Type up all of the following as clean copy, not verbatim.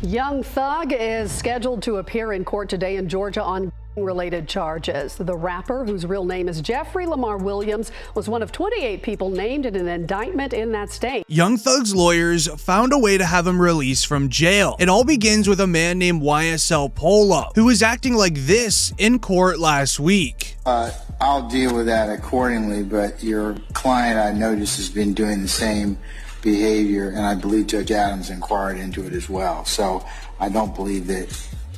Young Thug is scheduled to appear in court today in Georgia on related charges. The rapper, whose real name is Jeffrey Lamar Williams, was one of 28 people named in an indictment in that state. Young Thug's lawyers found a way to have him released from jail. It all begins with a man named YSL Polo, who was acting like this in court last week. I'll deal with that accordingly, but your client, I notice, has been doing the same behavior, and I believe Judge Adams inquired into it as well. So I don't believe that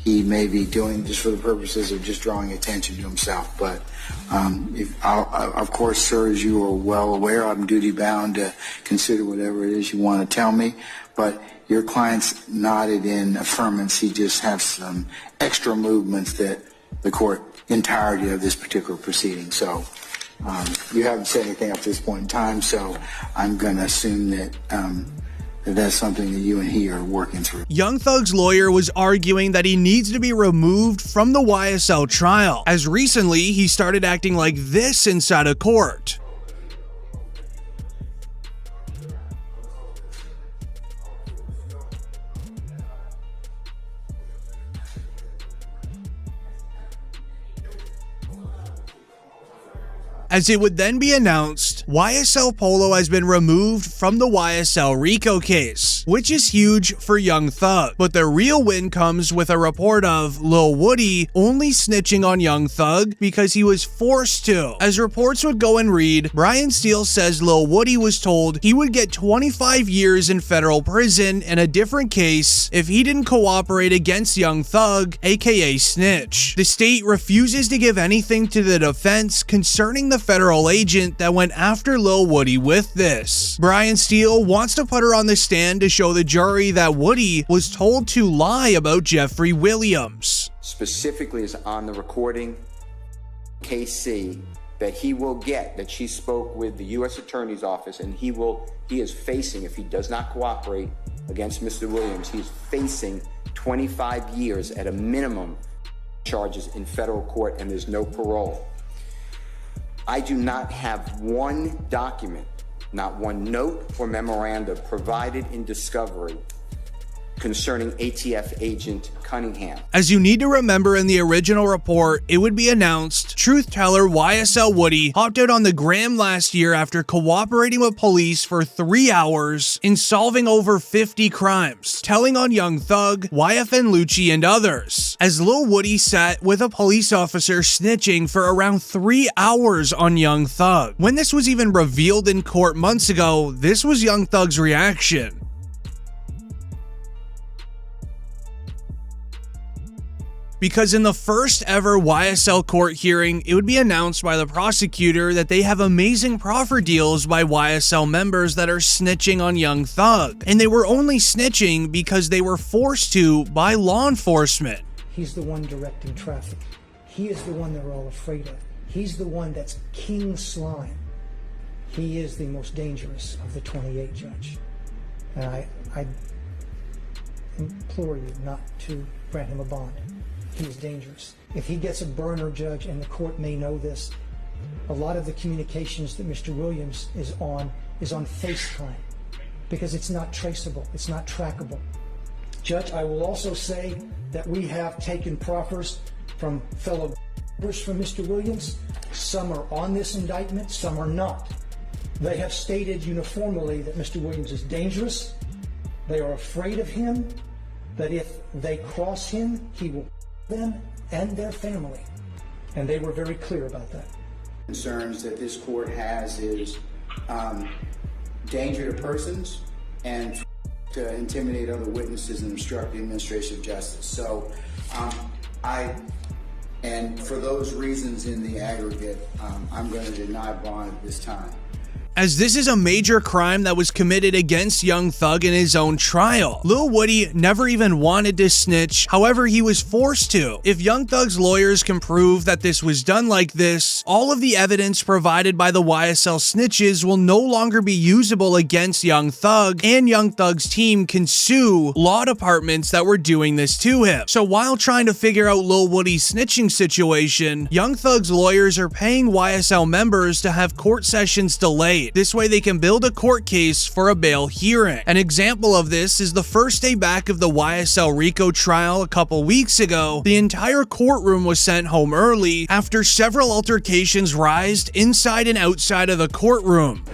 he may be doing just for the purposes of just drawing attention to himself. But of course, sir, as you are well aware, I'm duty bound to consider whatever it is you want to tell me. But your client's nodded in affirmance. He just has some extra movements that the court entirety of this particular proceeding. So you haven't said anything up to this point in time, so I'm going to assume that that's something that you and he are working through. Young Thug's lawyer was arguing that he needs to be removed from the YSL trial, as recently he started acting like this inside a court. As it would then be announced, YSL Polo has been removed from the YSL RICO case, which is huge for Young Thug. But the real win comes with a report of Lil Woody only snitching on Young Thug because he was forced to. As reports would go and read, Brian Steele says Lil Woody was told he would get 25 years in federal prison in a different case if he didn't cooperate against Young Thug, aka Snitch. The state refuses to give anything to the defense concerning the federal agent that went after Lil Woody with this. Brian Steele wants to put her on the stand to show the jury that Woody was told to lie about Jeffrey Williams. Specifically is on the recording, KC, that he will get, that she spoke with the U.S. Attorney's Office, and he is facing, if he does not cooperate against Mr. Williams, he is facing 25 years at a minimum charges in federal court, and there's no parole. I do not have one document, not one note or memoranda provided in discovery concerning ATF agent Cunningham. As you need to remember, in the original report, it would be announced truth teller YSL Woody hopped out on the gram last year after cooperating with police for 3 hours in solving over 50 crimes, telling on Young Thug, YFN Lucci, and others. As Lil Woody sat with a police officer snitching for around 3 hours on Young Thug. When this was even revealed in court months ago, this was Young Thug's reaction. Because in the first ever YSL court hearing, it would be announced by the prosecutor that they have amazing proffer deals by YSL members that are snitching on Young Thug. And they were only snitching because they were forced to by law enforcement. He's the one directing traffic. He is the one they're all afraid of. He's the one that's king slime. He is the most dangerous of the 28, Judge. And I implore you not to grant him a bond. He is dangerous. If he gets a burner, Judge, and the court may know this, a lot of the communications that Mr. Williams is on FaceTime, because it's not traceable, it's not trackable. Judge, I will also say that we have taken proffers from fellow from Mr. Williams. Some are on this indictment, some are not. They have stated uniformly that Mr. Williams is dangerous. They are afraid of him, that if they cross him, he will them and their family, and they were very clear about that. Concerns that this court has is danger to persons and to intimidate other witnesses and obstruct the administration of justice. So and for those reasons in the aggregate, I'm going to deny bond at this time. As this is a major crime that was committed against Young Thug in his own trial. Lil Woody never even wanted to snitch, however he was forced to. If Young Thug's lawyers can prove that this was done like this, all of the evidence provided by the YSL snitches will no longer be usable against Young Thug, and Young Thug's team can sue law departments that were doing this to him. So while trying to figure out Lil Woody's snitching situation, Young Thug's lawyers are paying YSL members to have court sessions delayed. paid. This way they can build a court case for a bail hearing. An example of this is the first day back of the YSL RICO trial a couple weeks ago. The entire courtroom was sent home early after several altercations rised inside and outside of the courtroom.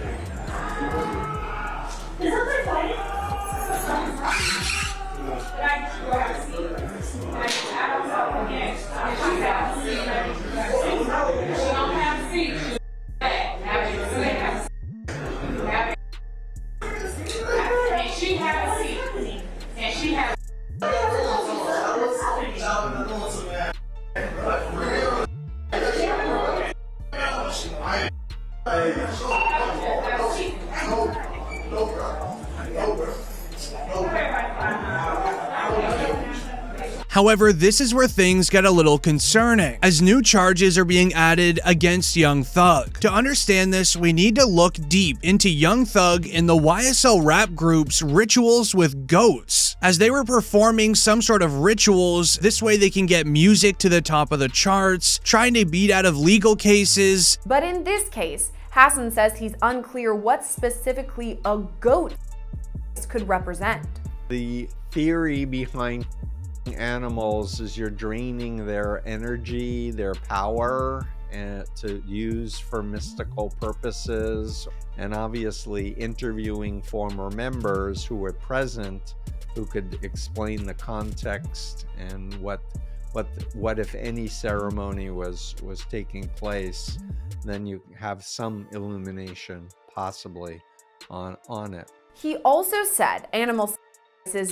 However, this is where things get a little concerning, as new charges are being added against Young Thug. To understand this, we need to look deep into Young Thug and the YSL rap group's rituals with goats, as they were performing some sort of rituals. This way they can get music to the top of the charts, trying to beat out of legal cases. But in this case, Hassan says he's unclear what specifically a goat could represent. The theory behind animals is you're draining their energy, their power, and to use for mystical purposes, and obviously interviewing former members who were present who could explain the context and what if any ceremony was taking place. Then you have some illumination possibly on it. He also said animal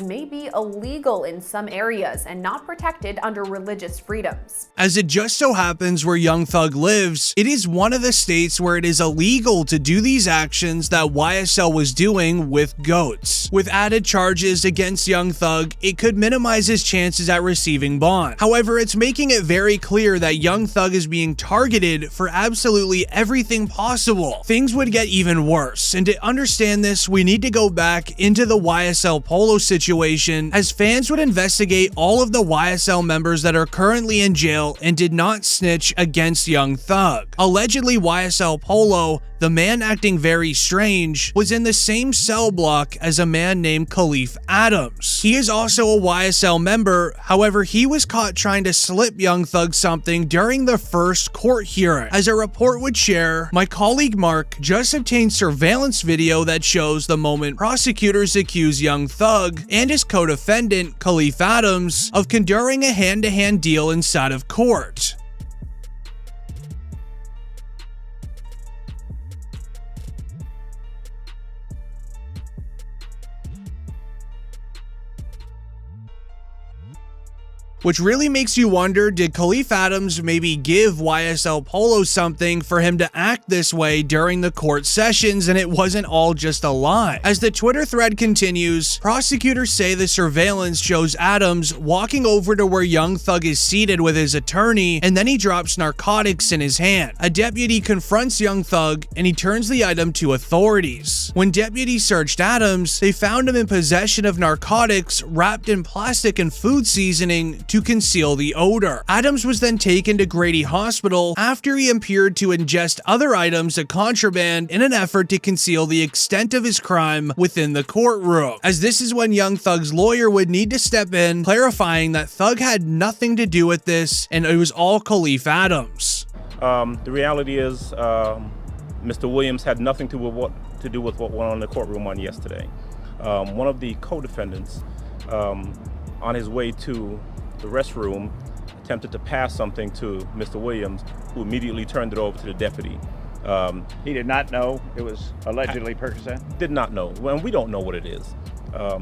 may be illegal in some areas and not protected under religious freedoms. As it just so happens where Young Thug lives, it is one of the states where it is illegal to do these actions that YSL was doing with goats. With added charges against Young Thug, it could minimize his chances at receiving bond. However, it's making it very clear that Young Thug is being targeted for absolutely everything possible. Things would get even worse, and to understand this, we need to go back into the YSL Polo situation, as fans would investigate all of the YSL members that are currently in jail and did not snitch against Young Thug. Allegedly, YSL Polo, the man acting very strange, was in the same cell block as a man named Khalif Adams. He is also a YSL member, however, he was caught trying to slip Young Thug something during the first court hearing. As a report would share, my colleague Mark just obtained surveillance video that shows the moment prosecutors accuse Young Thug and his co-defendant, Khalif Adams, of conduring a hand-to-hand deal inside of court. Which really makes you wonder, did Khalif Adams maybe give YSL Polo something for him to act this way during the court sessions and it wasn't all just a lie? As the Twitter thread continues, prosecutors say the surveillance shows Adams walking over to where Young Thug is seated with his attorney, and then he drops narcotics in his hand. A deputy confronts Young Thug and he turns the item to authorities. When deputies searched Adams, they found him in possession of narcotics wrapped in plastic and food seasoning to conceal the odor. Adams was then taken to Grady Hospital after he appeared to ingest other items of contraband in an effort to conceal the extent of his crime within the courtroom. As this is when Young Thug's lawyer would need to step in, clarifying that Thug had nothing to do with this and it was all Khalif Adams. The reality is Mr. Williams had nothing to do with what went on in the courtroom on yesterday. One of the co-defendants on his way to the restroom attempted to pass something to Mr. Williams, who immediately turned it over to the deputy. He did not know it was allegedly Percocet? Did not know. Well, we don't know what it is.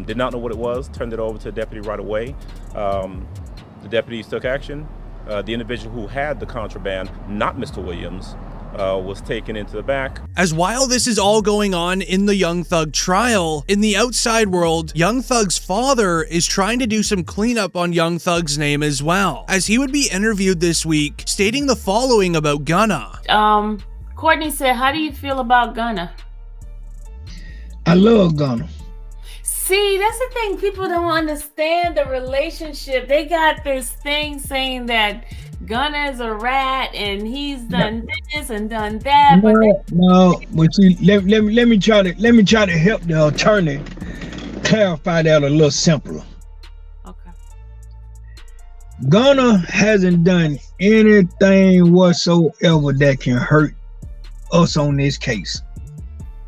Did not know what it was, turned it over to the deputy right away. The deputies took action. The individual who had the contraband, not Mr. Williams, was taken into the back. As while this is all going on in the Young Thug trial, in the outside world, Young Thug's father is trying to do some cleanup on Young Thug's name as well, as he would be interviewed this week, stating the following about Gunna. Courtney said, how do you feel about Gunna? I love Gunna. See, that's the thing. People don't understand the relationship. They got this thing saying that Gunna is a rat and he's done this and done that. But see, let me try to help the attorney clarify that a little simpler. Okay. Gunna hasn't done anything whatsoever that can hurt us on this case.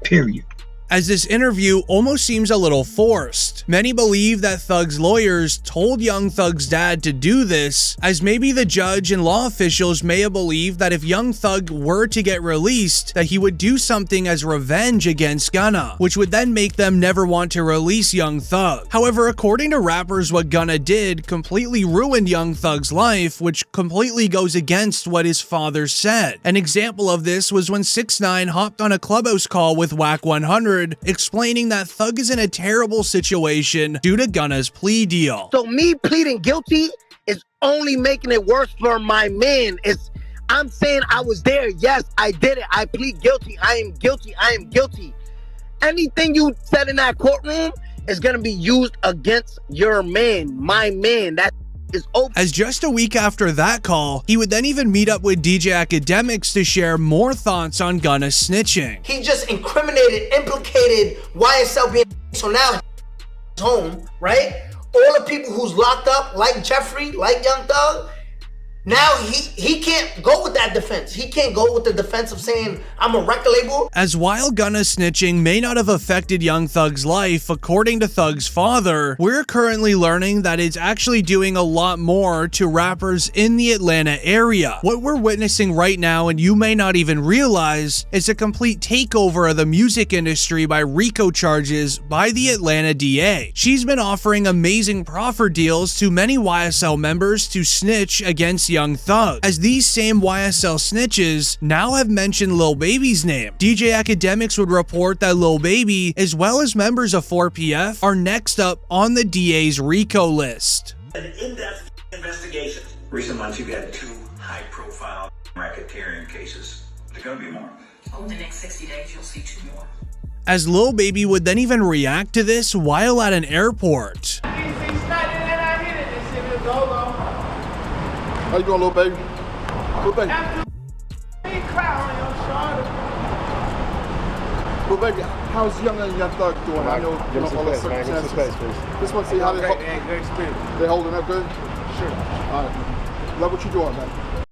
Period. As this interview almost seems a little forced. Many believe that Thug's lawyers told Young Thug's dad to do this, as maybe the judge and law officials may have believed that if Young Thug were to get released, that he would do something as revenge against Gunna, which would then make them never want to release Young Thug. However, according to rappers, what Gunna did completely ruined Young Thug's life, which completely goes against what his father said. An example of this was when 6ix9ine hopped on a Clubhouse call with Wack 100, explaining that Thug is in a terrible situation due to Gunna's plea deal. So me pleading guilty is only making it worse for my man. I'm saying I was there. Yes, I did it. I plead guilty. I am guilty. I am guilty. Anything you said in that courtroom is going to be used against your man, my man. That is over. As just a week after that call, he would then even meet up with DJ Akademiks to share more thoughts on Gunna snitching. He just implicated YSL being, so now he's home, right? All the people who's locked up, like Jeffrey, like Young Thug, now he can't go with that defense. He can't go with the defense of saying, I'm a record label. As while Gunna's snitching may not have affected Young Thug's life, according to Thug's father, we're currently learning that it's actually doing a lot more to rappers in the Atlanta area. What we're witnessing right now, and you may not even realize, is a complete takeover of the music industry by RICO charges by the Atlanta DA. She's been offering amazing proffer deals to many YSL members to snitch against Young Thug, as these same YSL snitches now have mentioned Lil Baby's name. DJ Akademiks would report that Lil Baby, as well as members of 4PF, are next up on the DA's RICO list. An in-depth investigation. Recent months, you've had 2 high-profile racketeering cases. There's going to be more. Over the next 60 days, you'll see 2 more. As Lil Baby would then even react to this while at an airport. How you doing, little baby? Little baby. Little baby, how's Young Thug doing? I know all the circumstances. Just want to see how they holding up good? Sure. All right. Love what you're doing, man.